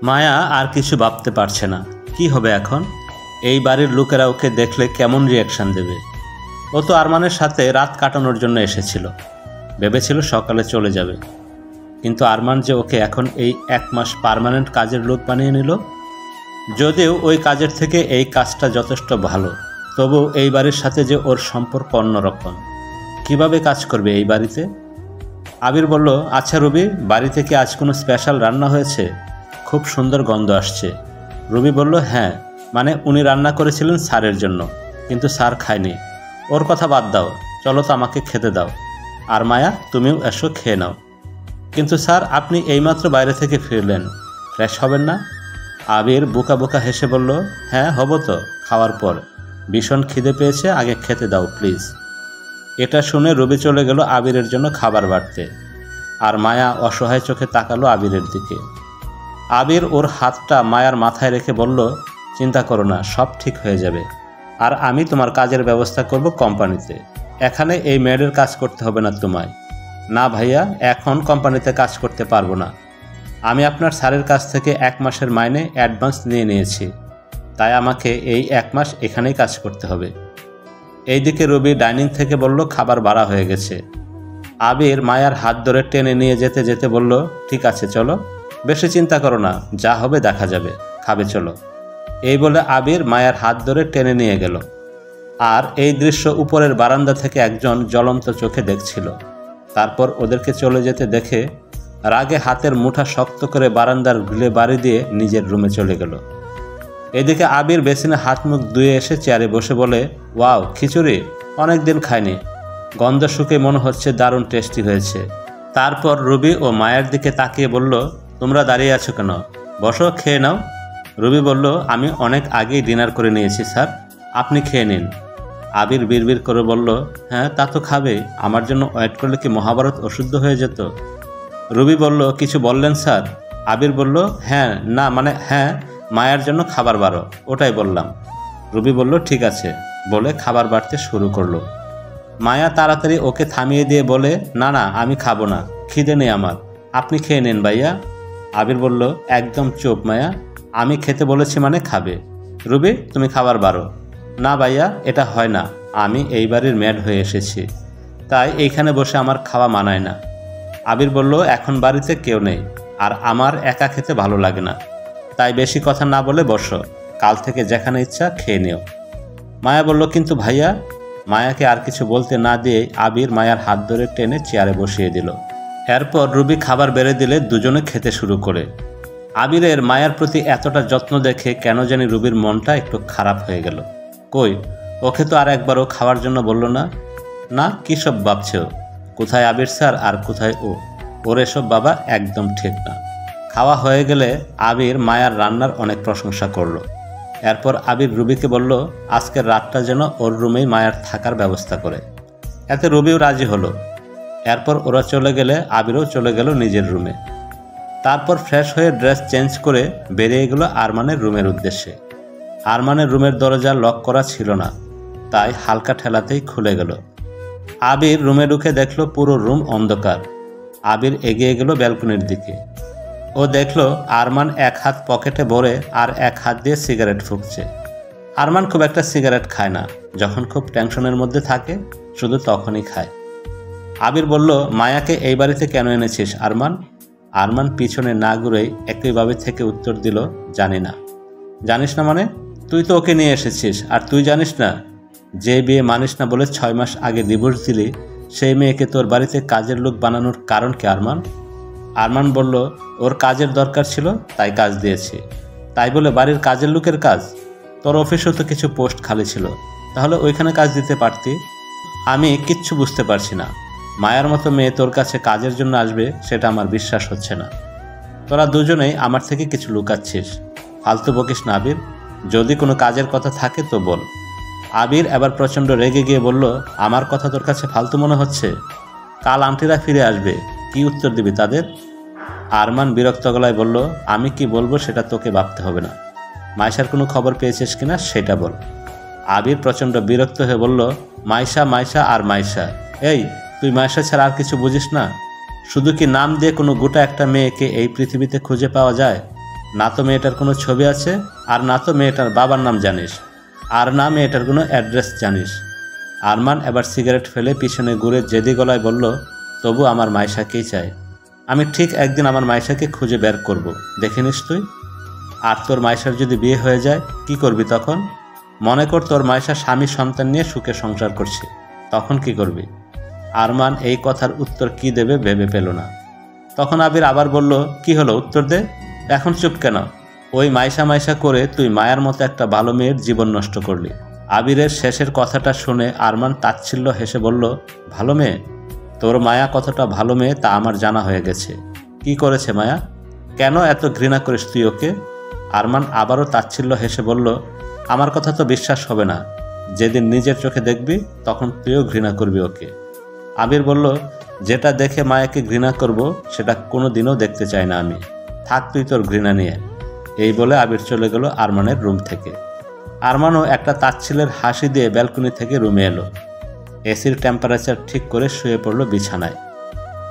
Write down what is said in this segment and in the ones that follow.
মায়া আর কিছু ভাবতে পারছে না, কি হবে এখন। এই বাড়ির লোকেরা ওকে দেখলে কেমন রিয়াকশান দেবে। ও তো আরমানের সাথে রাত কাটানোর জন্য এসেছিল, ভেবেছিল সকালে চলে যাবে, কিন্তু আরমান যে ওকে এখন এই 1 মাস পার্মানেন্ট কাজের লোক বানিয়ে নিল। যদিও ওই কাজের থেকে এই কাজটা যথেষ্ট ভালো, তবু এই বাড়ির সাথে যে ওর সম্পর্ক অন্যরকম। কিভাবে কাজ করবে এই বাড়িতে? আবির বলল, আচ্ছা রুবি, বাড়িতে কি আজ কোনো স্পেশাল রান্না হয়েছে? খুব সুন্দর গন্ধ আসছে। রুবি বলল, হ্যাঁ, মানে উনি রান্না করেছিলেন স্যারের জন্য, কিন্তু স্যার খায়নি। ওর কথা বাদ দাও, চলো তো আমাকে খেতে দাও। আর মায়া, তুমিও এসো, খেয়ে নাও। কিন্তু স্যার, আপনি এইমাত্র বাইরে থেকে ফিরলেন, ফ্রেশ হবেন না? আবির বোকা বোকা হেসে বলল, হ্যাঁ হব তো, খাওয়ার পর। ভীষণ খিদে পেয়েছে, আগে খেতে দাও প্লিজ। এটা শুনে রুবি চলে গেল আবিরের জন্য খাবার বাড়তে, আর মায়া অসহায় চোখে তাকালো আবিরের দিকে। আবির ওর হাতটা মায়ার মাথায় রেখে বলল, চিন্তা করো না, সব ঠিক হয়ে যাবে। আর আমি তোমার কাজের ব্যবস্থা করব কোম্পানিতে। এখানে এই মেয়েদের কাজ করতে হবে না তোমায়। না ভাইয়া, এখন কোম্পানিতে কাজ করতে পারবো না। আমি আপনার স্যারের কাছ থেকে 1 মাসের মাইনে অ্যাডভান্স নিয়ে নিয়েছি, তাই আমাকে এই 1 মাস এখানেই কাজ করতে হবে। এইদিকে রবি ডাইনিং থেকে বলল, খাবার বাড়া হয়ে গেছে। আবির মায়ার হাত ধরে টেনে নিয়ে যেতে যেতে বলল, ঠিক আছে চলো, বেশি চিন্তা করো না, যা হবে দেখা যাবে, খাবে চলো। এই বলে আবির মায়ার হাত ধরে টেনে নিয়ে গেল। আর এই দৃশ্য উপরের বারান্দা থেকে একজন জ্বলন্ত চোখে দেখছিল। তারপর ওদেরকে চলে যেতে দেখে রাগে হাতের মুঠা শক্ত করে বারান্দার গ্রিলে বাড়ি দিয়ে নিজের রুমে চলে গেল। এদিকে আবির বেসিনে হাত মুখ ধুয়ে এসে চেয়ারে বসে বলে, ওয়াও, খিচুড়ি অনেক দিন খায়নি, গন্ধ শুকে মনে হচ্ছে দারুণ টেস্টি হয়েছে। তারপর রুবি ও মায়ের দিকে তাকিয়ে বলল, তোমরা দাঁড়িয়ে আছো কেন? বসো, খেয়ে নাও। রুবি বলল, আমি অনেক আগেই ডিনার করে নিয়েছি স্যার, আপনি খেয়ে নিন। আবির বিড়বিড় করে বলল, হ্যাঁ তা তো খাবে, আমার জন্য ওয়েট করলে কি মহাভারত অশুদ্ধ হয়ে যেত? রুবি বলল, কিছু বললেন স্যার? আবির বলল, হ্যাঁ, না মানে হ্যাঁ, মায়ের জন্য খাবার বাড়ো, ওটাই বললাম। রুবি বলল, ঠিক আছে, বলে খাবার বাড়তে শুরু করলো। মায়া তাড়াতাড়ি ওকে থামিয়ে দিয়ে বলে, না না, আমি খাবো না, খিদে নেই আমার, আপনি খেয়ে নিন ভাইয়া। আবির বলল, একদম চুপ মায়া, আমি খেতে বলেছি মানে খাবে। রুবি, তুমি খাবার বাড়ো। না ভাইয়া, এটা হয় না, আমি এই বাড়ির মেড হয়ে এসেছি, তাই এইখানে বসে আমার খাওয়া মানায় না। আবির বলল, এখন বাড়িতে কেউ নেই, আর আমার একা খেতে ভালো লাগে না, তাই বেশি কথা না বলে বসো, কাল থেকে যেখানে ইচ্ছা খেয়ে নিও। মায়া বলল, কিন্তু ভাইয়া। মায়াকে আর কিছু বলতে না দিয়ে আবির মায়ার হাত ধরে টেনে চেয়ারে বসিয়ে দিল। এরপর রুবি খাবার বেড়ে দিলে দুজনে খেতে শুরু করে। আবিরের মায়ার প্রতি এতটা যত্ন দেখে কেন জানি রুবির মনটা একটু খারাপ হয়ে গেল। কই, ওকে তো আর একবারও খাওয়ার জন্য বলল না। না, কী সব ভাবছে ও? কোথায় আবির স্যার আর কোথায় ও? ওর এসব বাবা একদম ঠিক না। খাওয়া হয়ে গেলে আবির মায়ার রান্নার অনেক প্রশংসা করল। এরপর আবির রুবিকে বলল, আজকের রাতটা যেন ওর রুমেই মায়ার থাকার ব্যবস্থা করে। এতে রুবিও রাজি হলো। এরপর ওরা চলে গেলে আবিরও চলে গেল নিজের রুমে। তারপর ফ্রেশ হয়ে ড্রেস চেঞ্জ করে বেরিয়ে গেল আরমানের রুমের উদ্দেশ্যে। আরমানের রুমের দরজা লক করা ছিল না, তাই হালকা ঠেলাতেই খুলে গেল। আবির রুমে ঢুকে দেখল পুরো রুম অন্ধকার। আবির এগিয়ে গেল ব্যালকনির দিকে। ও দেখল আরমান এক হাত পকেটে ভরে আর এক হাত দিয়ে সিগারেট ফুঁকছে। আরমান খুব একটা সিগারেট খায় না, যখন খুব টেনশনের মধ্যে থাকে শুধু তখনই খায়। আবির বলল, মায়াকে এই বাড়িতে কেন এনেছিস আরমান? আরমান পিছনে না ঘুরেই একইভাবে থেকে উত্তর দিল, জানি না। জানিস না মানে? তুই তো ওকে নিয়ে এসেছিস, আর তুই জানিস না যে বিয়ে মানিস না বলে 6 মাস আগে ডিভোর্স দিলি, সেই মেয়েকে তোর বাড়িতে কাজের লোক বানানোর কারণ কি আরমান? আরমান বলল, ওর কাজের দরকার ছিল তাই কাজ দিয়েছি। তাই বলে বাড়ির কাজের লোকের কাজ? তোর অফিসেও তো কিছু পোস্ট খালি ছিল, তাহলে ওইখানে কাজ দিতে পারতি। আমি কিচ্ছু বুঝতে পারছি না, মায়ার মতো মেয়ে তোর কাছে কাজের জন্য আসবে সেটা আমার বিশ্বাস হচ্ছে না। তোরা দুজনেই আমার থেকে কিছু লুকাচ্ছিস। ফালতু বকিস না আবির, যদি কোনো কাজের কথা থাকে তো বল। আবির এবার প্রচণ্ড রেগে গিয়ে বলল, আমার কথা তোর কাছে ফালতু মনে হচ্ছে? কাল আন্টিরা ফিরে আসবে, কি উত্তর দিবি তাদের? আরমান বিরক্ত গলায় বলল, আমি কি বলবো সেটা তোকে ভাবতে হবে না, মাইশার কোনো খবর পেয়েছিস কিনা সেটা বল। আবির প্রচণ্ড বিরক্ত হয়ে বলল, মাইশা মাইশা আর মাইশা। এই, তুই মাইশা ছাড়া আর কিছু বুঝিস না? শুধু কি নাম দিয়ে কোনো গোটা একটা মেয়েকে এই পৃথিবীতে খুঁজে পাওয়া যায়? না তো মেয়েটার কোনো ছবি আছে, আর না তো মেয়েটার বাবার নাম জানিস, আর না মেয়েটার কোনো অ্যাড্রেস জানিস। আরমান এবার সিগারেট ফেলে পিছনে ঘুরে জেদি গলায় বলল, তবু আমার মাইশাকেই চাই। আমি ঠিক একদিন আমার মাইশাকে খুঁজে বের করব, দেখে নিস তুই। আর তোর মাইশার যদি বিয়ে হয়ে যায় কি করবি তখন? মনে কর তোর মাইশা স্বামী সন্তান নিয়ে সুখে সংসার করছে, তখন কি করবি? আরমান এই কথার উত্তর কি দেবে ভেবে পেল না। তখন আবির আবার বলল, কি হলো, উত্তর দে, এখন চুপ কেন? ওই মাইশা মাইশা করে তুই মায়ার মতো একটা ভালো মেয়ের জীবন নষ্ট করলি। আবিরের শেষের কথাটা শুনে আরমান তাচ্ছিল্য হেসে বলল, ভালো মেয়ে? তোর মায়া কতটা ভালো মেয়ে তা আমার জানা হয়ে গেছে। কি করেছে মায়া? কেন এত ঘৃণা করিস তুই ওকে? আরমান আবারও তাচ্ছিল্য হেসে বলল, আমার কথা তো বিশ্বাস হবে না, যেদিন নিজের চোখে দেখবি তখন তুইও ঘৃণা করবি ওকে। আবির বলল, যেটা দেখে মায়াকে ঘৃণা করব সেটা কোনো দিনও দেখতে চাই না আমি। থাক তুই তোর ঘৃণা নিয়ে। এই বলে আবির চলে গেল আরমানের রুম থেকে। আরমানও একটা তাচ্ছিলের হাসি দিয়ে ব্যালকনি থেকে রুমে এলো। এসির টেম্পারেচার ঠিক করে শুয়ে পড়ল বিছানায়।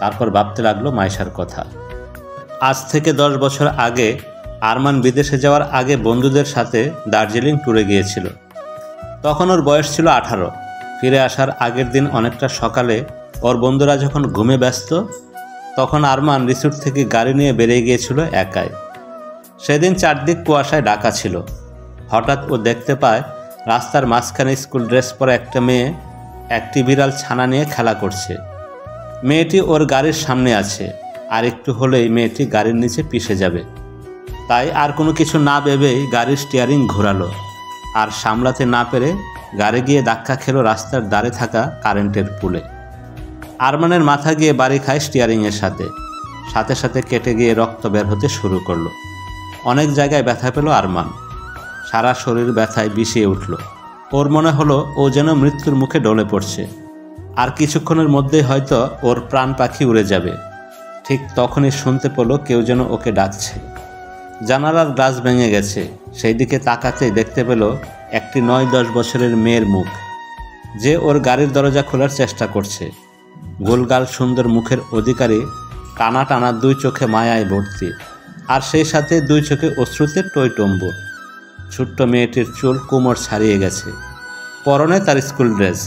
তারপর ভাবতে লাগলো মাইশার কথা। আজ থেকে 10 বছর আগে আরমান বিদেশে যাওয়ার আগে বন্ধুদের সাথে দার্জিলিং ট্যুরে গিয়েছিল। তখন ওর বয়স ছিল 18। ফিরে আসার আগের দিন অনেকটা সকালে ওর বন্ধুরা যখন ঘুমে ব্যস্ত, তখন আরমান রিসোর্ট থেকে গাড়ি নিয়ে বেরিয়ে গিয়েছিল একাই। সেদিন চারদিক কুয়াশায় ঢাকা ছিল। হঠাৎ ও দেখতে পায় রাস্তার মাঝখানে স্কুল ড্রেস পরা একটা মেয়ে একটি বিড়াল ছানা নিয়ে খেলা করছে। মেয়েটি ওর গাড়ির সামনে আছে, আর একটু হলেই মেয়েটি গাড়ির নিচে পিষে যাবে। তাই আর কোনো কিছু না ভেবেই গাড়ির স্টিয়ারিং ঘোরালো, আর সামলাতে না পেরে গাড়ি গিয়ে ধাক্কা খেলো রাস্তার ধারে থাকা কারেন্টের পুলে। আরমানের মাথা গিয়ে বাড়ি খায় স্টিয়ারিংয়ের সাথে সাথে সাথে কেটে গিয়ে রক্ত বের হতে শুরু করলো। অনেক জায়গায় ব্যথা পেল আরমান। সারা শরীর ব্যথায় বিষিয়ে উঠল। ওর মনে হলো ও যেন মৃত্যুর মুখে ডলে পড়ছে, আর কিছুক্ষণের মধ্যেই হয়তো ওর প্রাণ পাখি উড়ে যাবে। ঠিক তখনই শুনতে পেল কেউ যেন ওকে ডাকছে। জানালার গ্লাস ভেঙে গেছে, সেই দিকে তাকাতেই দেখতে পেল একটি 9-10 বছরের মেয়ের মুখ, যে ওর গাড়ির দরজা খোলার চেষ্টা করছে। গোলগাল সুন্দর মুখের অধিকারী, টানা টানা 2 চোখে মায়ায় ভর্তি, আর সেই সাথে 2 চোখে অশ্রুতে টইটম্বু। ছোট্ট মেয়েটির চুল কোমর ছাড়িয়ে গেছে। পরনে তার স্কুল ড্রেস,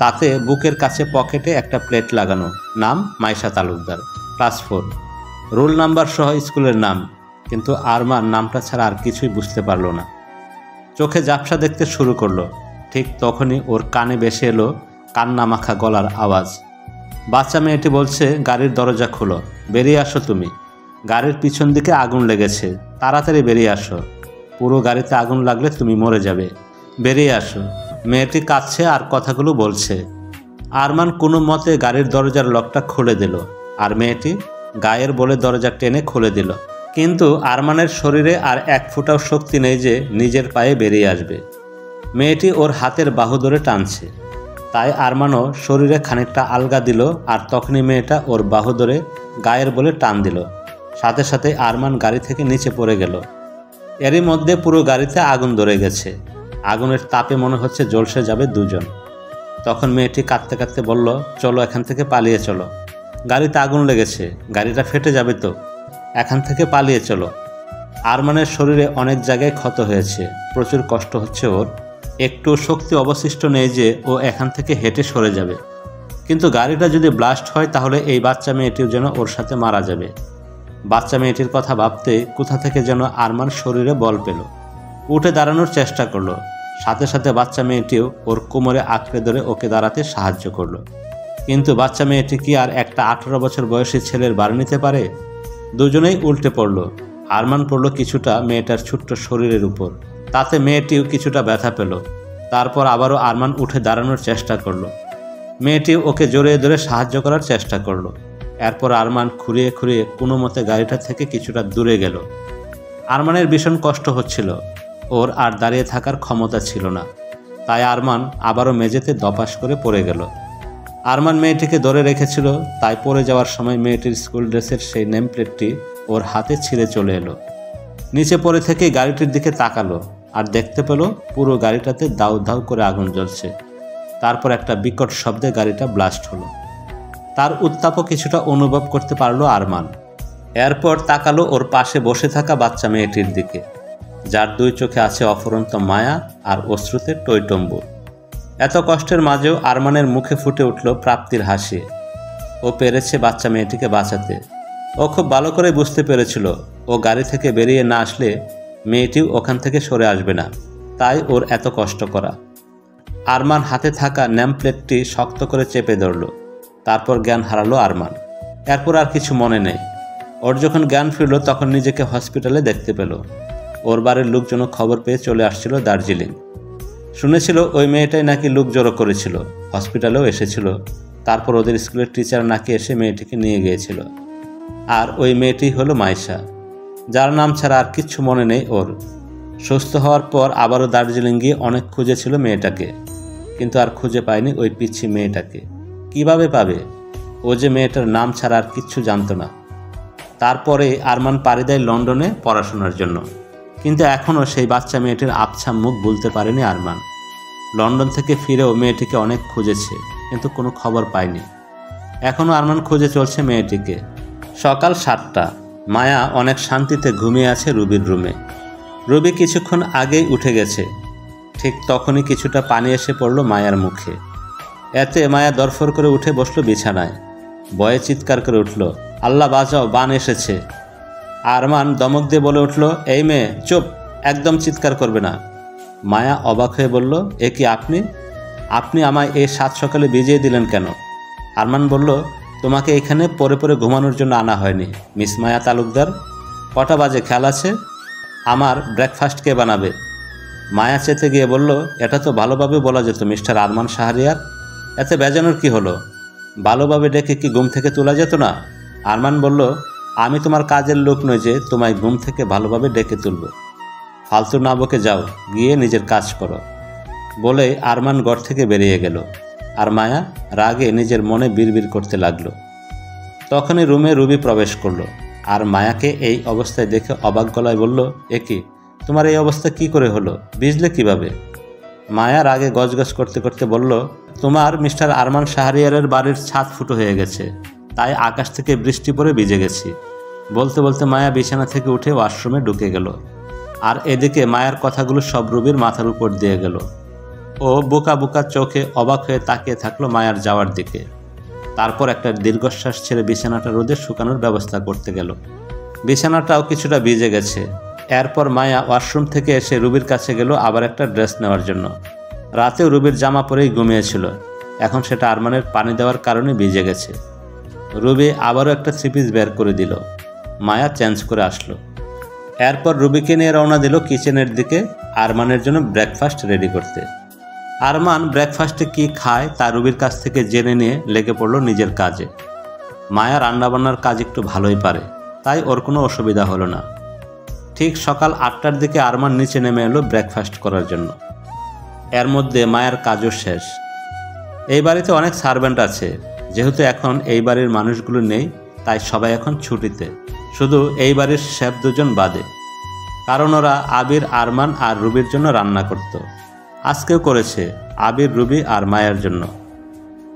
তাতে বুকের কাছে পকেটে একটা প্লেট লাগানো, নাম Maisha Talukdar, class 4, roll number সহ স্কুলের নাম। কিন্তু আরমান নামটা ছাড়া আর কিছুই বুঝতে পারল না। চোখে ঝাপসা দেখতে শুরু করলো। ঠিক তখনই ওর কানে ভেসে এলো কান্না মাখা গলার আওয়াজ। বাচ্চা মেয়েটি বলছে, গাড়ির দরজা খোলো, বেরিয়ে আসো তুমি। গাড়ির পিছন দিকে আগুন লেগেছে, তাড়াতাড়ি বেরিয়ে আসো। পুরো গাড়িতে আগুন লাগলে তুমি মরে যাবে, বেরিয়ে আসো। মেয়েটি কাঁদছে আর কথাগুলো বলছে। আরমান কোনো মতে গাড়ির দরজার লকটা খুলে দিল, আর মেয়েটি গায়ের বলে দরজা টেনে খুলে দিল। কিন্তু আরমানের শরীরে আর 1 ফোঁটাও শক্তি নেই যে নিজের পায়ে বেরিয়ে আসবে। মেয়েটি ওর হাতের বাহু ধরে টানছে, তাই আরমানও শরীরে খানিকটা আলগা দিল, আর তখনই মেয়েটা ওর বাহু ধরে গায়ের বলে টান দিল। সাথে সাথে আরমান গাড়ি থেকে নিচে পড়ে গেল। এরই মধ্যে পুরো গাড়িতে আগুন ধরে গেছে। আগুনের তাপে মনে হচ্ছে ঝলসে যাবে দুজন। তখন মেয়েটি কাঁদতে কাঁদতে বলল, চলো এখান থেকে পালিয়ে চলো, গাড়িতে আগুন লেগেছে, গাড়িটা ফেটে যাবে তো, এখান থেকে পালিয়ে চলো। আরমানের শরীরে অনেক জায়গায় ক্ষত হয়েছে, প্রচুর কষ্ট হচ্ছে ওর। একটু শক্তি অবশিষ্ট নেই যে ও এখান থেকে হেঁটে সরে যাবে। কিন্তু গাড়িটা যদি ব্লাস্ট হয় তাহলে এই বাচ্চা মেয়েটিও যেন ওর সাথে মারা যাবে। বাচ্চা মেয়েটির কথা ভাবতে কোথা থেকে যেন আরমান শরীরে বল পেল, উঠে দাঁড়ানোর চেষ্টা করলো। সাথে সাথে বাচ্চা মেয়েটিও ওর কোমরে আঁকড়ে ধরে ওকে দাঁড়াতে সাহায্য করলো। কিন্তু বাচ্চা মেয়েটি কি আর একটা 18 বছর বয়সী ছেলের বাড়ি নিতে পারে? দুজনেই উল্টে পড়ল। আরমান পড়ল কিছুটা মেয়েটার ছোট্ট শরীরের উপর, তাতে মেয়েটিও কিছুটা ব্যথা পেল। তারপর আবারও আরমান উঠে দাঁড়ানোর চেষ্টা করলো। মেয়েটিও ওকে জড়িয়ে ধরে সাহায্য করার চেষ্টা করলো। এরপর আরমান খুঁড়িয়ে খুঁড়িয়ে কোনো মতে গাড়িটা থেকে কিছুটা দূরে গেল। আরমানের ভীষণ কষ্ট হচ্ছিল, ওর আর দাঁড়িয়ে থাকার ক্ষমতা ছিল না। তাই আরমান আবারও মেঝেতে দপাস করে পড়ে গেল। আরমান মেয়েটিকে ধরে রেখেছিল, তাই পড়ে যাওয়ার সময় মেয়েটির স্কুল ড্রেসের সেই নেম প্লেটটি ওর হাতে ছিঁড়ে চলে এলো। নিচে পড়ে থেকে গাড়িটির দিকে তাকালো, আর দেখতে পেল পুরো গাড়িটাতে দাউ দাউ করে আগুন জ্বলছে। তারপর একটা বিকট শব্দে গাড়িটা ব্লাস্ট হলো। তার উত্তাপও কিছুটা অনুভব করতে পারলো আরমান। এরপর তাকালো ওর পাশে বসে থাকা বাচ্চা মেয়েটির দিকে, যার দুই চোখে আছে অফুরন্ত মায়া আর অশ্রুতে টইটম্বুর। এত কষ্টের মাঝেও আরমানের মুখে ফুটে উঠল প্রাপ্তির হাসি। ও পেরেছে বাচ্চা মেয়েটিকে বাঁচাতে। ও খুব ভালো করে বুঝতে পেরেছিল ও গাড়ি থেকে বেরিয়ে না আসলে মেয়েটিও ওখান থেকে সরে আসবে না, তাই ওর এত কষ্ট করা। আরমান হাতে থাকা নেমপ্লেটটি শক্ত করে চেপে ধরল। তারপর জ্ঞান হারালো আরমান। এরপর আর কিছু মনে নেই। ওর যখন জ্ঞান ফিরল তখন নিজেকে হসপিটালে দেখতে পেল। ওর বাড়ির লোকজনও খবর পেয়ে চলে আসছিল দার্জিলিং। শুনেছিল ওই মেয়েটাই নাকি লোক জড়ো করেছিল, হসপিটালেও এসেছিল। তারপর ওদের স্কুলের টিচার নাকি এসে মেয়েটিকে নিয়ে গিয়েছিল। আর ওই মেয়েটি হলো মাইশা, যার নাম ছাড়া আর কিচ্ছু মনে নেই ওর। সুস্থ হওয়ার পর আবারও দার্জিলিং গিয়ে অনেক খুঁজেছিল মেয়েটাকে, কিন্তু আর খুঁজে পায়নি ওই পিচ্ছি মেয়েটাকে। কিভাবে পাবে? ও যে মেয়েটার নাম ছাড়া আর কিচ্ছু জানতো না। তারপরে আরমান পাড়ি দেয় লন্ডনে পড়াশোনার জন্য, কিন্তু এখনও সেই বাচ্চা মেয়েটির আবছা মুখ ভুলতে পারেনি আরমান। লন্ডন থেকে ফিরেও মেয়েটিকে অনেক খুঁজেছে, কিন্তু কোনো খবর পায়নি। এখনও আরমান খুঁজে চলছে মেয়েটিকে। সকাল 7টা। মায়া অনেক শান্তিতে ঘুমিয়ে আছে রুবির রুমে। রুবি কিছুক্ষণ আগেই উঠে গেছে। ঠিক তখনই কিছুটা পানি এসে পড়ল মায়ার মুখে। এতে মায়া দরফর করে উঠে বসলো বিছানায়। ভয়ে চিৎকার করে উঠল, আল্লাহ বাঁচাও, বান এসেছে। আরমান ধমক দিয়ে বলে উঠল, এই মেয়ে চুপ, একদম চিৎকার করবে না। মায়া অবাক হয়ে বলল, এ কি আপনি আপনি আমায় এই 7 সকালে ভিজিয়ে দিলেন কেন? আরমান বলল, তোমাকে এখানে পরে পরে ঘুমানোর জন্য আনা হয়নি মিস মায়া তালুকদার। কটা বাজে খেয়াল আছে? আমার ব্রেকফাস্ট কে বানাবে? মায়া চেতে গিয়ে বলল, এটা তো ভালোভাবে বলা যেত মিস্টার আরমান শাহরিয়ার, এতে বেজানোর কি হলো? ভালোভাবে ডেকে কি ঘুম থেকে তোলা যেত না? আরমান বলল, আমি তোমার কাজের লোক নই যে তোমায় ঘুম থেকে ভালোভাবে ডেকে তুলব। ফালতু না বকে যাও, গিয়ে নিজের কাজ করো। বলে আরমান ঘর থেকে বেরিয়ে গেল। আর মায়া রাগে নিজের মনে বিড়বিড় করতে লাগলো। তখনই রুমে রুবি প্রবেশ করলো। আর মায়াকে এই অবস্থায় দেখে অবাক গলায় বলল, এ কি, তোমার এই অবস্থা কি করে হলো? ভিজলে কিভাবে? মায়া রাগে গজগজ করতে করতে বলল, তোমার মিস্টার আরমান শাহরিয়ারের বাড়ির ছাদ ফুটো হয়ে গেছে, তাই আকাশ থেকে বৃষ্টি পড়ে ভিজে গেছি। বলতে বলতে মায়া বিছানা থেকে উঠে ওয়াশরুমে ঢুকে গেল। আর এদিকে মায়ার কথাগুলো সব রুবির মাথার উপর দিয়ে গেল। ও বোকা বোকা চোখে অবাক হয়ে তাকিয়ে থাকলো মায়ার যাওয়ার দিকে। তারপর একটা দীর্ঘশ্বাস ছেড়ে বিছানাটা রোদে শুকানোর ব্যবস্থা করতে গেল। বিছানাটাও কিছুটা ভিজে গেছে। এরপর মায়া ওয়াশরুম থেকে এসে রুবির কাছে গেল আবার একটা ড্রেস নেওয়ার জন্য। রাতেও রুবির জামা পরেই ঘুমিয়েছিল, এখন সেটা আরমানের পানি দেওয়ার কারণে ভিজে গেছে। রুবি আবারও একটা 3 পিস বের করে দিল। মায়া চেঞ্জ করে আসলো। এরপর রুবিকে নিয়ে রওনা দিল কিচেনের দিকে আরমানের জন্য ব্রেকফাস্ট রেডি করতে। আরমান ব্রেকফাস্টে কি খায় তা রুবির কাছ থেকে জেনে নিয়ে লেগে পড়ল নিজের কাজে। মায়া রান্নাবান্নার কাজ একটু ভালোই পারে, তাই ওর কোনো অসুবিধা হলো না। ঠিক সকাল 8টার দিকে আরমান নিচে নেমে এলো ব্রেকফাস্ট করার জন্য। এর মধ্যে মায়ের কাজও শেষ। এই বাড়িতে অনেক সার্ভেন্ট আছে, যেহেতু এখন এই বাড়ির মানুষগুলো নেই, তাই সবাই এখন ছুটিতে, শুধু এই বাড়ির শেফ 2 জন বাদে। কারণ ওরা আবির, আরমান আর রুবির জন্য রান্না করত। আজকেও করেছে, আবির, রুবি আর মায়ের জন্য।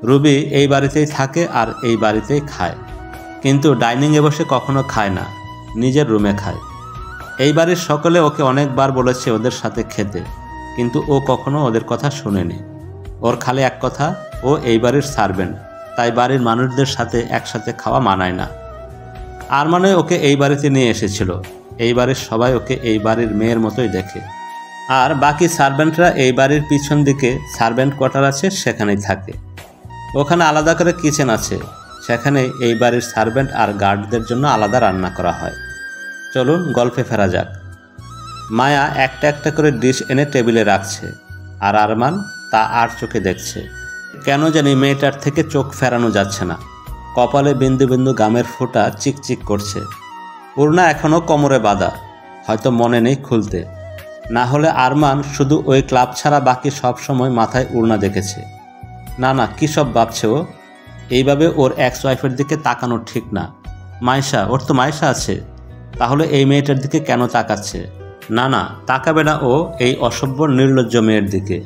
রুবি এই বাড়িতেই থাকে আর এই বাড়িতেই খায়, কিন্তু ডাইনিংয়ে বসে কখনো খায় না, নিজের রুমে খায়। এই বাড়ির সকলে ওকে অনেকবার বলেছে ওদের সাথে খেতে, কিন্তু ও কখনো ওদের কথা শুনেনি। ওর খালি এক কথা, ও এই বাড়ির সার্ভেন্ট, তাই বাড়ির মানুষদের সাথে একসাথে খাওয়া মানায় না। আরমানে ওকে এই বাড়িতে নিয়ে এসেছিল। এই বাড়ির সবাই ওকে এই বাড়ির মেয়ের মতোই দেখে। আর বাকি সার্ভেন্টরা এই বাড়ির পিছন দিকে সার্ভেন্ট কোয়ার্টার আছে, সেখানেই থাকে। ওখানে আলাদা করে কিচেন আছে, সেখানে এই বাড়ির সার্ভেন্ট আর গার্ডদের জন্য আলাদা রান্না করা হয়। চলুন গল্পে ফেরা যাক। মায়া একটা একটা করে ডিশ এনে টেবিলে রাখছে, আর আরমান তা আর চোখে দেখছে। কেন জানি মেয়েটার থেকে চোখ ফেরানো যাচ্ছে না। কপালে বিন্দু বিন্দু গামের ফোঁটা চিকচিক করছে। ওড়না এখনও কোমরে বাঁধা, হয়তো মনে নেই খুলতে। না হলে আরমান শুধু ওই ক্লাব ছাড়া বাকি সব সময় মাথায় ওড়না দেখেছে। না না, কী সব ভাবছে ও? এইভাবে ওর এক্স ওয়াইফের দিকে তাকানো ঠিক না। মাইশা, ওর তো মাইশা আছে, তাহলে এই মেয়েটার দিকে কেন তাকাচ্ছে? না না, তাকাবে না ও এই অসভ্য নির্লজ্জ মেয়ের দিকে।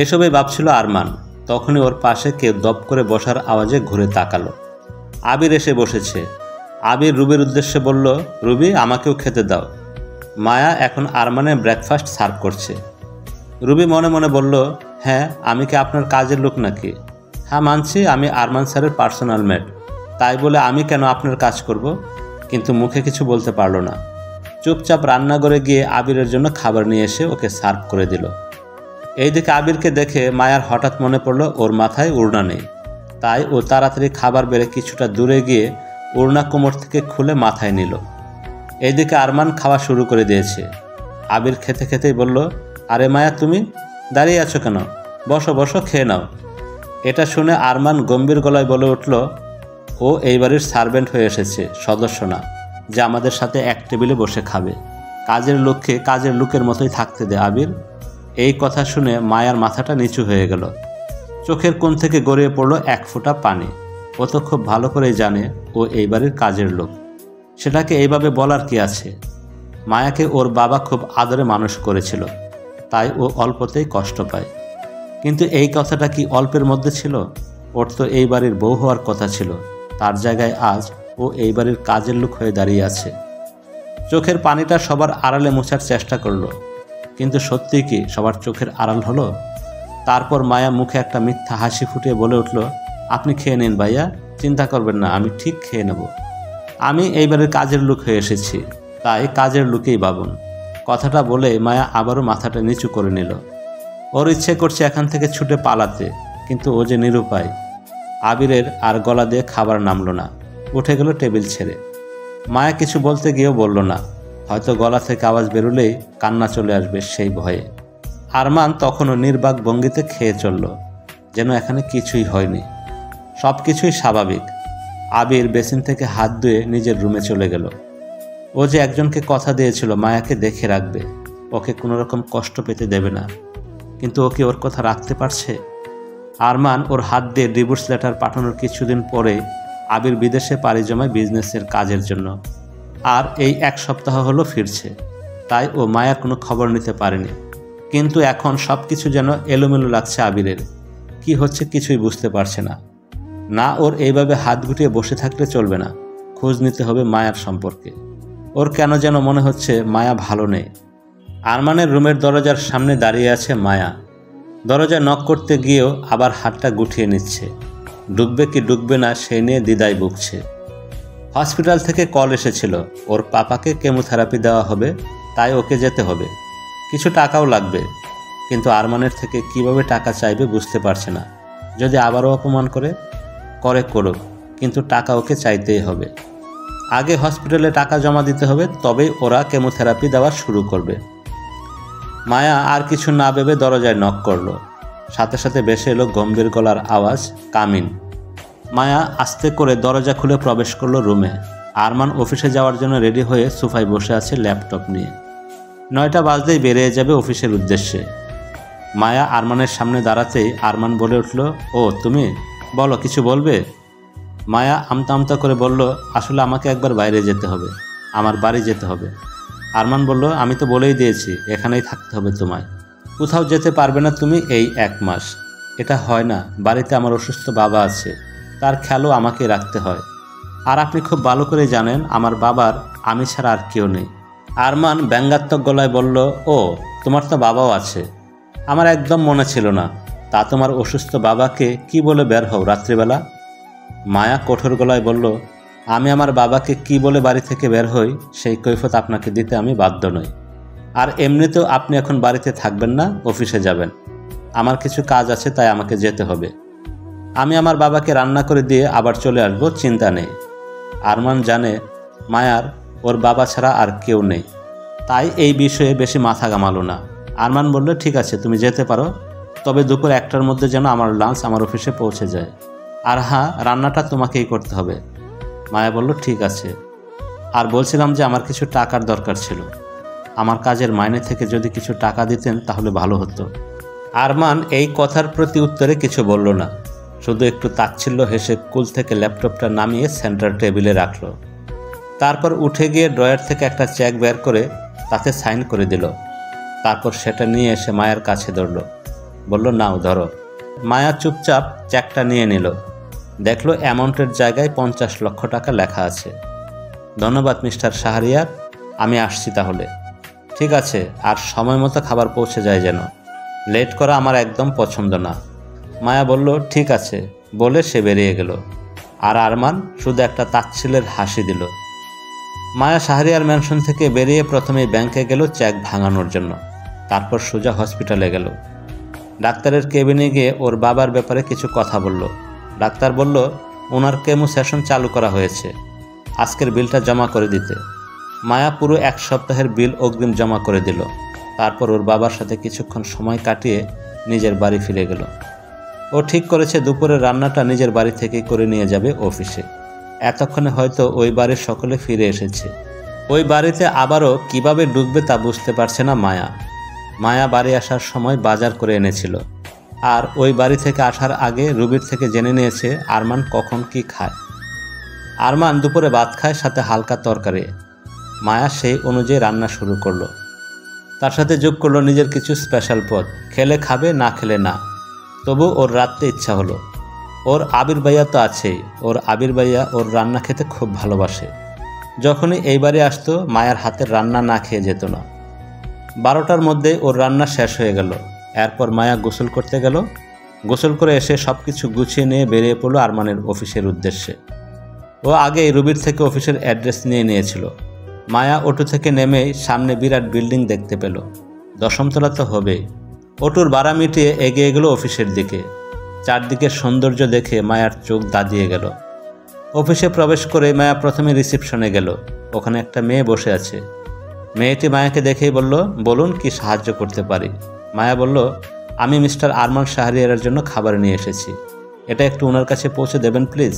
এসবই ভাবছিল আরমান। তখনই ওর পাশে কেউ দপ করে বসার আওয়াজে ঘুরে তাকালো। আবির এসে বসেছে। আবির রুবির উদ্দেশ্যে বলল, রুবি আমাকেও খেতে দাও। মায়া এখন আরমানের ব্রেকফাস্ট সার্ভ করছে। রুবি মনে মনে বলল, হ্যাঁ আমি কি আপনার কাজের লোক নাকি? হ্যাঁ মানছি আমি আরমান স্যারের পার্সোনাল মেড, তাই বলে আমি কেন আপনার কাজ করব? কিন্তু মুখে কিছু বলতে পারল না। চুপচাপ রান্নাঘরে গিয়ে আবিরের জন্য খাবার নিয়ে এসে ওকে সার্ভ করে দিল। এইদিকে আবিরকে দেখে মায়ার হঠাৎ মনে পড়ল ওর মাথায় ওড়না নেই, তাই ও তাড়াতাড়ি খাবার বেড়ে কিছুটা দূরে গিয়ে ওড়না কোমর থেকে খুলে মাথায় নিল। এইদিকে আরমান খাওয়া শুরু করে দিয়েছে। আবির খেতে খেতেই বলল, আরে মায়া তুমি দাঁড়িয়ে আছো কেন? বসো বসো, খেয়ে নাও। এটা শুনে আরমান গম্ভীর গলায় বলে উঠল, ও এই বাড়ির সার্ভেন্ট হয়ে এসেছে, সদস্য না যে আমাদের সাথে এক টেবিলে বসে খাবে। কাজের লোককে কাজের লোকের মতোই থাকতে দে আবির। এই কথা শুনে মায়ার মাথাটা নিচু হয়ে গেল। চোখের কোণ থেকে গড়িয়ে পড়ল এক ফোঁটা পানি। ও তো খুব ভালো করেই জানে ও এই বাড়ির কাজের লোক, সেটাকে এইভাবে বলার কি আছে? মায়াকে ওর বাবা খুব আদরে মানুষ করেছিল, তাই ও অল্পতেই কষ্ট পায়। কিন্তু এই কথাটা কি অল্পের মধ্যে ছিল? ওর তো এই বাড়ির বউ হওয়ার কথা ছিল, তার জায়গায় আজ ও এই বাড়ির কাজের লোক হয়ে দাঁড়িয়ে আছে। চোখের পানিটা সবার আড়ালে মোছার চেষ্টা করলো, কিন্তু সত্যি কি সবার চোখের আড়াল হলো? তারপর মায়া মুখে একটা মিথ্যা হাসি ফুটিয়ে বলে উঠল, আপনি খেয়ে নিন ভাইয়া, চিন্তা করবেন না, আমি ঠিক খেয়ে নেব। আমি এইবারের কাজের লোক হয়ে এসেছি, তাই কাজের লোকেই ভাবুন। কথাটা বলে মায়া আবারও মাথাটা নিচু করে নিল। ওর ইচ্ছে করছে এখান থেকে ছুটে পালাতে, কিন্তু ও যে নিরুপায়। আবিরের আর গলা দিয়ে খাবার নামলো না, উঠে গেল টেবিল ছেড়ে। মায়া কিছু বলতে গিয়েও বলল না, হয়তো গলা থেকে আওয়াজ বেরোলেই কান্না চলে আসবে সেই ভয়ে। আরমান তখনও নির্বাক ভঙ্গিতে খেয়ে চলল, যেন এখানে কিছুই হয়নি, সব কিছুই স্বাভাবিক। আবির বেসিন থেকে হাত ধুয়ে নিজের রুমে চলে গেল। ও যে একজনকে কথা দিয়েছিল মায়াকে দেখে রাখবে, ওকে কোনো রকম কষ্ট পেতে দেবে না, কিন্তু ও কি ওর কথা রাখতে পারছে? আরমান ওর হাত দিয়ে ডিভোর্স লেটার পাঠানোর কিছুদিন পরে আবির বিদেশে পাড়ি জমায় বিজনেসের কাজের জন্য, আর এই এক সপ্তাহ হলো ফিরছে, তাই ও মায়ার কোনো খবর নিতে পারেনি। কিন্তু এখন সব কিছু যেন এলোমেলো লাগছে আবিরের। কি হচ্ছে কিছুই বুঝতে পারছে না। না ওর এইভাবে হাত গুটিয়ে বসে থাকলে চলবে না, খোঁজ নিতে হবে মায়ার সম্পর্কে। ওর কেন যেন মনে হচ্ছে মায়া ভালো নেই। আরমানের রুমের দরজার সামনে দাঁড়িয়ে আছে মায়া। দরজায় নক করতে গিয়েও আবার হাতটা গুটিয়ে নিচ্ছে, ডুববে কি ডুববে না সেই নিয়ে দ্বিধায় ভুগছে। হসপিটাল থেকে কল এসেছিল, ওর পাপাকে কেমোথেরাপি দেওয়া হবে, তাই ওকে যেতে হবে। কিছু টাকাও লাগবে, কিন্তু আরমানের থেকে কিভাবে টাকা চাইবে বুঝতে পারছে না। যদি আবারও অপমান করে করুক, কিন্তু টাকা ওকে চাইতেই হবে। আগে হসপিটালে টাকা জমা দিতে হবে, তবেই ওরা কেমোথেরাপি দেওয়া শুরু করবে। মায়া আর কিছু না ভেবে দরজায় নক করলো। সাথে সাথে ভেসে এলো গম্ভীর গলার আওয়াজ, কামিন। মায়া আস্তে করে দরজা খুলে প্রবেশ করলো রুমে। আরমান অফিসে যাওয়ার জন্য রেডি হয়ে সোফায় বসে আছে ল্যাপটপ নিয়ে। 9টা বাজতেই বেরিয়ে যাবে অফিসের উদ্দেশ্যে। মায়া আরমানের সামনে দাঁড়াতেই আরমান বলে উঠল, ও তুমি বলো, কিছু বলবে? মায়া আমতা আমতা করে বলল, আসলে আমাকে একবার বাইরে যেতে হবে, আমার বাড়ি যেতে হবে। আরমান বলল, আমি তো বলেই দিয়েছি এখানেই থাকতে হবে তোমায়, কোথাও যেতে পারবে না তুমি এই 1 মাস। এটা হয় না, বাড়িতে আমার অসুস্থ বাবা আছে, তার খেয়ালও আমাকে রাখতে হয়। আর আপনি খুব ভালো করে জানেন আমার বাবার আমি ছাড়া আর কেউ নেই। আরমান ব্যঙ্গাত্মক গলায় বলল, ও তোমার তো বাবাও আছে, আমার একদম মনে ছিল না। তা তোমার অসুস্থ বাবাকে কি বলে বের হও রাত্রিবেলা? মায়া কঠোর গলায় বলল, আমি আমার বাবাকে কি বলে বাড়ি থেকে বের হই সেই কৈফিয়ত আপনাকে দিতে আমি বাধ্য নই। আর এমনিতেও আপনি এখন বাড়িতে থাকবেন না, অফিসে যাবেন। আমার কিছু কাজ আছে, তাই আমাকে যেতে হবে। আমি আমার বাবাকে রান্না করে দিয়ে আবার চলে আসবো, চিন্তা নেই। আরমান জানে মায়ার ওর বাবা ছাড়া আর কেউ নেই, তাই এই বিষয়ে বেশি মাথা ঘামালো না। আরমান বলল, ঠিক আছে তুমি যেতে পারো, তবে দুপুর 1টার মধ্যে যেন আমার লাঞ্চ আমার অফিসে পৌঁছে যায়। আর হ্যাঁ, রান্নাটা তোমাকেই করতে হবে। মায়া বলল, ঠিক আছে। আর বলছিলাম যে আমার কিছু টাকার দরকার ছিল, আমার কাজের মাইনে থেকে যদি কিছু টাকা দিতেন তাহলে ভালো হতো। আরমান এই কথার প্রতি উত্তরে কিছু বলল না, শুধু একটু তাচ্ছিল্য হেসে কুল থেকে ল্যাপটপটা নামিয়ে সেন্টার টেবিলে রাখল। তারপর উঠে গিয়ে ড্রয়ার থেকে একটা চেক বের করে তাতে সাইন করে দিল। তারপর সেটা নিয়ে এসে মায়ের কাছে ধরল, বলল, নাও ধরো। মায়া চুপচাপ চেকটা নিয়ে নিল। দেখলো অ্যামাউন্টের জায়গায় 50 লক্ষ টাকা লেখা আছে। ধন্যবাদ মিস্টার শাহরিয়ার, আমি আসছি তাহলে। ঠিক আছে, আর সময় মতো খাবার পৌঁছে যায় যেন। লেট করা আমার একদম পছন্দ না। মায়া বলল ঠিক আছে বলে সে বেরিয়ে গেল। আর আরমান শুধু একটা তাচ্ছিল্যের হাসি দিল। মায়া শাহরিয়ার ম্যানশন থেকে বেরিয়ে প্রথমেই ব্যাংকে গেল চেক ভাঙানোর জন্য, তারপর সোজা হসপিটালে গেল। ডাক্তারের কেবিনে গিয়ে ওর বাবার ব্যাপারে কিছু কথা বলল। ডাক্তার বলল ওনার কেমো সেশন চালু করা হয়েছে, আজকের বিলটা জমা করে দিতে। মায়া পুরো 1 সপ্তাহের বিল অগ্রিম জমা করে দিল। তারপর ওর বাবার সাথে কিছুক্ষণ সময় কাটিয়ে নিজের বাড়ি ফিরে গেল। ও ঠিক করেছে দুপুরের রান্নাটা নিজের বাড়ি থেকেই করে নিয়ে যাবে অফিসে। এতক্ষণে হয়তো ওই বাড়ির সকলে ফিরে এসেছে। ওই বাড়িতে আবারও কিভাবে ঢুকবে তা বুঝতে পারছে না মায়া। মায়া বাড়ি আসার সময় বাজার করে এনেছিল, আর ওই বাড়ি থেকে আসার আগে রুবির থেকে জেনে নিয়েছে আরমান কখন কি খায়। আরমান দুপুরে ভাত খায়, সাথে হালকা তরকারি। মায়া সেই অনুযায়ী রান্না শুরু করলো। তার সাথে যোগ করলো নিজের কিছু স্পেশাল পদ, খেলে খাবে না খেলে না। তবু ওর রাত্রে ইচ্ছা হলো। ওর আবির ভাইয়া তো আছেই, ওর আবির ভাইয়া ওর রান্না খেতে খুব ভালোবাসে। যখনই এই বাড়ি আসতো মায়ের হাতের রান্না না খেয়ে যেত না। 12টার মধ্যে ওর রান্না শেষ হয়ে গেল। এরপর মায়া গোসল করতে গেল। গোসল করে এসে সব কিছু গুছিয়ে নিয়ে বেরিয়ে পড়লো আরমানের অফিসের উদ্দেশ্যে। ও আগেই রুবির থেকে অফিসের অ্যাড্রেস নিয়ে নিয়েছিল। মায়া অটো থেকে নেমেই সামনে বিরাট বিল্ডিং দেখতে পেল। 10ম তলা তো হবেই। অটোর ভাড়া মিটিয়ে এগিয়ে গেল অফিসের দিকে। চারদিকের সৌন্দর্য দেখে মায়ার চোখ দাঁড়িয়ে গেল। অফিসে প্রবেশ করে মায়া প্রথমে রিসেপশনে গেল। ওখানে একটা মেয়ে বসে আছে। মেয়েটি মায়াকে দেখেই বলল, বলুন কি সাহায্য করতে পারি। মায়া বলল, আমি মিস্টার আরমান শাহরিয়ারের জন্য খাবার নিয়ে এসেছি, এটা একটু ওনার কাছে পৌঁছে দেবেন প্লিজ।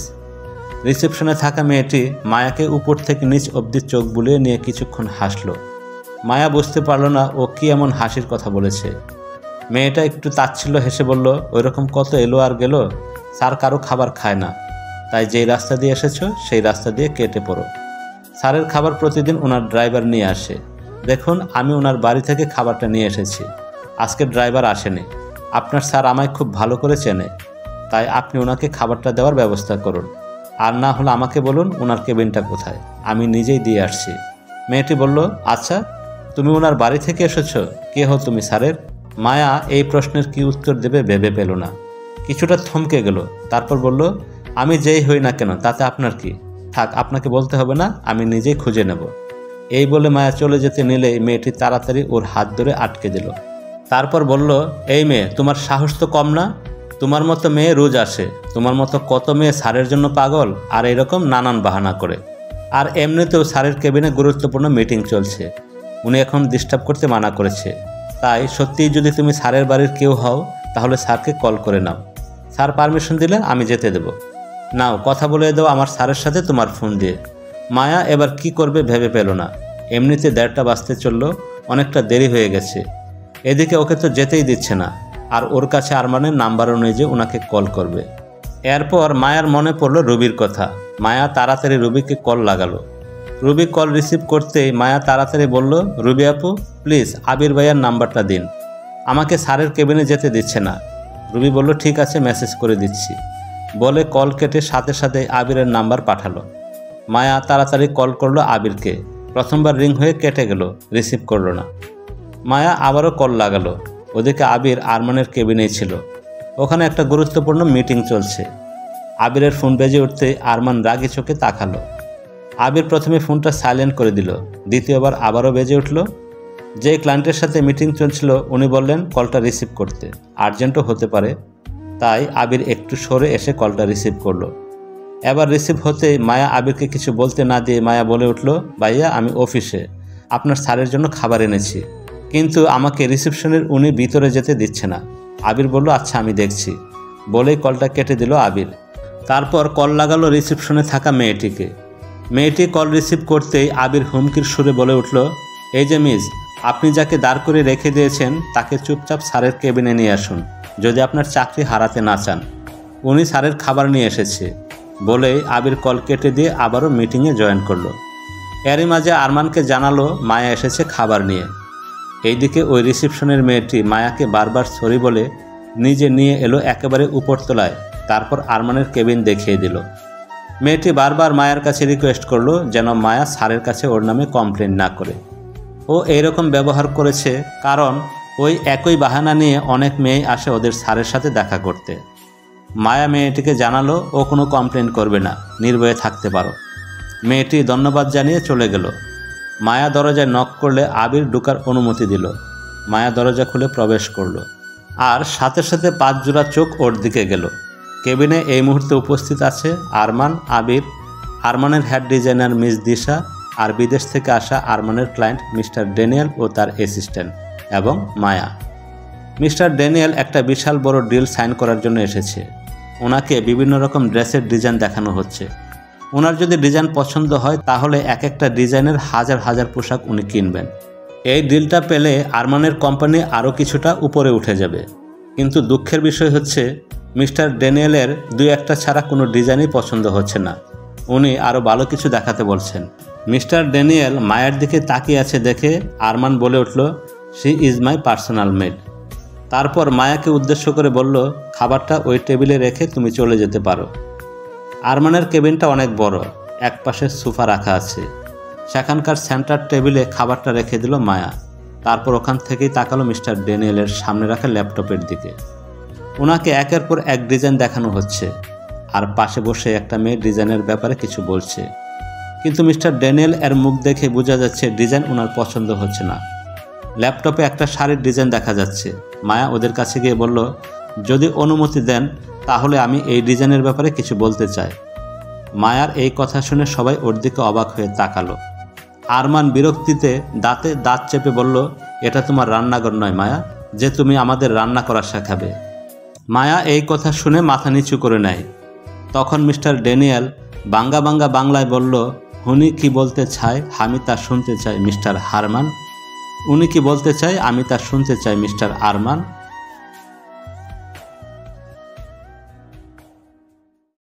রিসেপশনে থাকা মেয়েটি মায়াকে উপর থেকে নিচ অবধি চোখ বুলিয়ে নিয়ে কিছুক্ষণ হাসল। মায়া বুঝতে পারল না ও কি এমন হাসির কথা বলেছে। মেয়েটা একটু তাচ্ছিল্য হেসে বলল, ওইরকম কত এলো আর গেল, স্যার কারো খাবার খায় না, তাই যেই রাস্তা দিয়ে এসেছো সেই রাস্তা দিয়ে কেটে পড়ো। স্যারের খাবার প্রতিদিন ওনার ড্রাইভার নিয়ে আসে। দেখুন আমি ওনার বাড়ি থেকে খাবারটা নিয়ে এসেছি, আজকে ড্রাইভার আসেনি। আপনার স্যার আমায় খুব ভালো করে চেনে, তাই আপনি ওনাকে খাবারটা দেওয়ার ব্যবস্থা করুন। আর না হলে আমাকে বলুন ওনার কেবিনটা কোথায়, আমি নিজেই দিয়ে আসছি। মেয়েটি বলল, আচ্ছা তুমি ওনার বাড়ি থেকে এসেছো, কে হো তুমি স্যারের? মায়া এই প্রশ্নের কি উত্তর দেবে ভেবে পেল না। কিছুটা থমকে গেল। তারপর বলল, আমি যেই হই না কেন তাতে আপনার কি, থাক আপনাকে বলতে হবে না, আমি নিজেই খুঁজে নেব। এই বলে মায়া চলে যেতে নিলেই মেয়েটি তাড়াতাড়ি ওর হাত ধরে আটকে দিল। তারপর বলল, এই মেয়ে তোমার সাহস তো কম না, তোমার মতো মেয়ে রোজ আসে, তোমার মতো কত মেয়ে স্যারের জন্য পাগল আর এরকম নানান বাহানা করে। আর এমনিতেও স্যারের কেবিনে গুরুত্বপূর্ণ মিটিং চলছে, উনি এখন ডিস্টার্ব করতে মানা করেছে। তাই সত্যিই যদি তুমি স্যারের বাড়ির কেউ হও তাহলে স্যারকে কল করে নাও, স্যার পারমিশন দিলে আমি যেতে দেব। নাও কথা বলে দাও আমার স্যারের সাথে তোমার ফোন দিয়ে। মায়া এবার কি করবে ভেবে পেল না। এমনিতে 1:30টা বাজতে চলল, অনেকটা দেরি হয়ে গেছে। এদিকে ওকে তো যেতেই দিচ্ছে না, আর ওর কাছে আরমানের নাম্বারও নেই যে ওনাকে কল করবে। এরপর মায়ার মনে পড়ল রুবির কথা। মায়া তাড়াতাড়ি রুবিকে কল লাগালো। রুবি কল রিসিভ করতেই মায়া তাড়াতাড়ি বলল, রুবি আপু প্লিজ আবির ভাইয়ার নাম্বারটা দিন, আমাকে স্যারের কেবিনে যেতে দিচ্ছে না। রুবি বলল, ঠিক আছে মেসেজ করে দিচ্ছি বলে কল কেটে সাথে সাথে আবিরের নাম্বার পাঠালো। মায়া তাড়াতাড়ি কল করলো আবিরকে। প্রথমবার রিং হয়ে কেটে গেল, রিসিভ করলো না। মায়া আবারও কল লাগালো। ওদিকে আবির আরমানের কেবিনেই ছিল, ওখানে একটা গুরুত্বপূর্ণ মিটিং চলছে। আবিরের ফোন বেজে উঠতেই আরমান রাগি চোখে তাকালো। আবির প্রথমে ফোনটা সাইলেন্ট করে দিল, দ্বিতীয়বার আবারও বেজে উঠল। যে ক্লায়েন্টের সাথে মিটিং চলছিল উনি বললেন কলটা রিসিভ করতে, আর্জেন্টও হতে পারে। তাই আবির একটু সরে এসে কলটা রিসিভ করলো। এবার রিসিভ হতেই মায়া আবিরকে কিছু বলতে না দিয়ে মায়া বলে উঠল, ভাইয়া আমি অফিসে আপনার স্যারের জন্য খাবার এনেছি, কিন্তু আমাকে রিসেপশনের উনি ভিতরে যেতে দিচ্ছে না। আবির বলল, আচ্ছা আমি দেখছি বলেই কলটা কেটে দিল আবির। তারপর কল লাগালো রিসেপশনে থাকা মেয়েটিকে। মেয়েটি কল রিসিভ করতেই আবির হুমকির সুরে বলে উঠল, এই যে মিস, আপনি যাকে দাঁড় করে রেখে দিয়েছেন তাকে চুপচাপ স্যারের কেবিনে নিয়ে আসুন, যদি আপনার চাকরি হারাতে না চান। উনি স্যারের খাবার নিয়ে এসেছে বলেই আবির কল কেটে দিয়ে আবারও মিটিংয়ে জয়েন করলো। এরই মাঝে আরমানকে জানালো মায়া এসেছে খাবার নিয়ে। এইদিকে ওই রিসেপশনের মেয়েটি মায়াকে বারবার সরি বলে নিজে নিয়ে এলো একেবারে উপরতলায়, তারপর আরমানের কেবিন দেখিয়ে দিল। মেয়েটি বারবার মায়ার কাছে রিকোয়েস্ট করলো যেন মায়া স্যারের কাছে ওর নামে কমপ্লেন না করে। ও এইরকম ব্যবহার করেছে কারণ ওই একই বাহানা নিয়ে অনেক মেয়ে আসে ওদের স্যারের সাথে দেখা করতে। মায়া মেয়েটিকে জানালো ও কোনো কমপ্লেন করবে না, নির্ভয়ে থাকতে পারো। মেয়েটি ধন্যবাদ জানিয়ে চলে গেল। মায়া দরজায় নক করলে আবির ঢোকার অনুমতি দিল। মায়া দরজা খুলে প্রবেশ করলো আর সাথে সাথে 5 জোড়া চোখ ওর দিকে গেল। কেবিনে এই মুহূর্তে উপস্থিত আছে আরমান, আবির, আরমানের হেড ডিজাইনার মিস দিশা আর বিদেশ থেকে আসা আরমানের ক্লায়েন্ট মিস্টার ড্যানিয়েল ও তার অ্যাসিস্ট্যান্ট এবং মায়া। মিস্টার ড্যানিয়েল একটা বিশাল বড় ডিল সাইন করার জন্য এসেছে। ওনাকে বিভিন্ন রকম ড্রেসের ডিজাইন দেখানো হচ্ছে। ওনার যদি ডিজাইন পছন্দ হয় তাহলে এক একটা ডিজাইনের হাজার হাজার পোশাক উনি কিনবেন। এই ডিলটা পেলে আরমানের কোম্পানি আরও কিছুটা উপরে উঠে যাবে। কিন্তু দুঃখের বিষয় হচ্ছে মিস্টার ড্যানিয়েলের 2-1টা ছাড়া কোনো ডিজাইনই পছন্দ হচ্ছে না। উনি আরও ভালো কিছু দেখাতে বলছেন। মিস্টার ড্যানিয়েল মায়ের দিকে তাকিয়ে আছে দেখে আরমান বলে উঠল, she is my personal made. তারপর মায়াকে উদ্দেশ্য করে বলল, খাবারটা ওই টেবিলে রেখে তুমি চলে যেতে পারো। আরমানের কেবিনটা অনেক বড়, এক পাশে সোফা রাখা আছে। সেখানকার সেন্টার টেবিলে খাবারটা রেখে দিল মায়া। তারপর ওখান থেকেই তাকালো মিস্টার ড্যানিয়েলের সামনে রাখা ল্যাপটপের দিকে। ওনাকে একের পর এক ডিজাইন দেখানো হচ্ছে আর পাশে বসে একটা মেয়ে ডিজাইনের ব্যাপারে কিছু বলছে। কিন্তু মিস্টার ড্যানিয়েল এর মুখ দেখে বোঝা যাচ্ছে ডিজাইন ওনার পছন্দ হচ্ছে না। ল্যাপটপে একটা শাড়ির ডিজাইন দেখা যাচ্ছে। মায়া ওদের কাছে গিয়ে বলল, যদি অনুমতি দেন তাহলে আমি এই ডিজাইনের ব্যাপারে কিছু বলতে চাই। মায়ার এই কথা শুনে সবাই ওর দিকে অবাক হয়ে তাকালো। আরমান বিরক্তিতে দাঁতে দাঁত চেপে বলল, এটা তোমার রান্নাঘর নয় মায়া, যে তুমি আমাদের রান্না করা শেখাবে। মায়া এই কথা শুনে মাথা নিচু করে নেয়। তখন মিস্টার ড্যানিয়েল বাঙ্গা বাঙ্গা বাংলায় বলল, উনি কি বলতে চায় আমি তা শুনতে চাই মিস্টার আরমান। উনি কি বলতে চায় আমি তা শুনতে চাই মিস্টার আরমান।